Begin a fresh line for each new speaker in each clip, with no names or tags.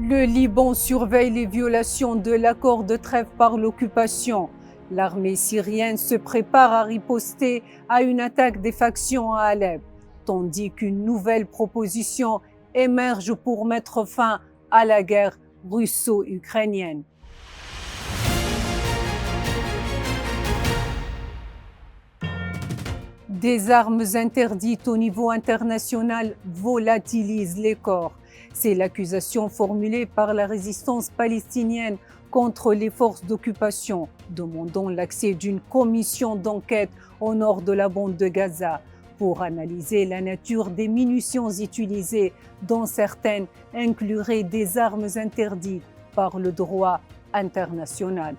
Le Liban surveille les violations de l'accord de trêve par l'occupation. L'armée syrienne se prépare à riposter à une attaque des factions à Alep, tandis qu'une nouvelle proposition émerge pour mettre fin à la guerre russo-ukrainienne. Des armes interdites au niveau international volatilisent les corps. C'est l'accusation formulée par la résistance palestinienne contre les forces d'occupation, demandant l'accès d'une commission d'enquête au nord de la bande de Gaza pour analyser la nature des munitions utilisées, dont certaines incluraient des armes interdites par le droit international.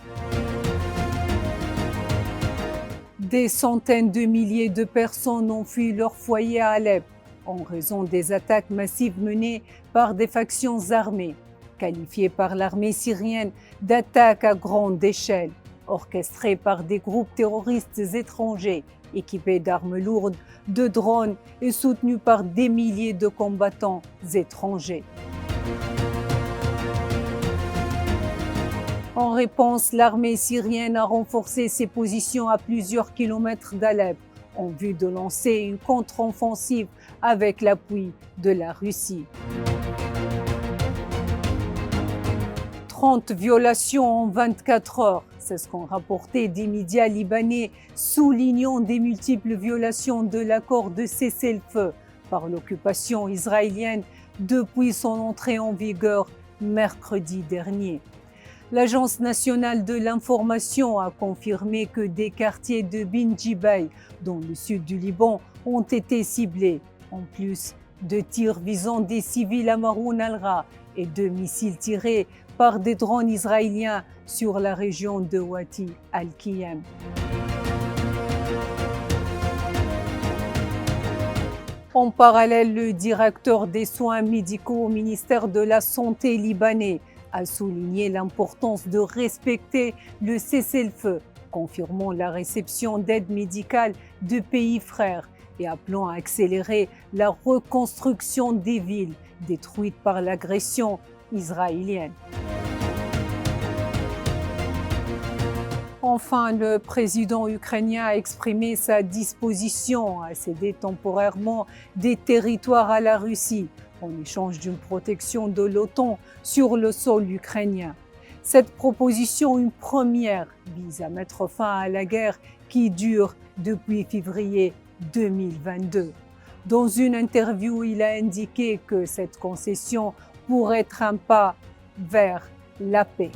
Des centaines de milliers de personnes ont fui leur foyer à Alep en raison des attaques massives menées par des factions armées, qualifiées par l'armée syrienne d'attaques à grande échelle, orchestrées par des groupes terroristes étrangers, équipés d'armes lourdes, de drones et soutenus par des milliers de combattants étrangers. En réponse, l'armée syrienne a renforcé ses positions à plusieurs kilomètres d'Alep en vue de lancer une contre-offensive avec l'appui de la Russie. 30 violations en 24 heures, c'est ce qu'ont rapporté des médias libanais, soulignant des multiples violations de l'accord de cessez-le-feu par l'occupation israélienne depuis son entrée en vigueur mercredi dernier. L'Agence nationale de l'information a confirmé que des quartiers de Bin Jibay, dans le sud du Liban, ont été ciblés, en plus de tirs visant des civils à Maroun al-Ra et de missiles tirés par des drones israéliens sur la région de Wadi al-Qiyam. En parallèle, le directeur des soins médicaux au ministère de la Santé libanais a souligné l'importance de respecter le cessez-le-feu, confirmant la réception d'aide médicale de pays frères et appelant à accélérer la reconstruction des villes détruites par l'agression israélienne. Enfin, le président ukrainien a exprimé sa disposition à céder temporairement des territoires à la Russie en échange d'une protection de l'OTAN sur le sol ukrainien. Cette proposition, une première, vise à mettre fin à la guerre qui dure depuis février 2022. Dans une interview, il a indiqué que cette concession pourrait être un pas vers la paix.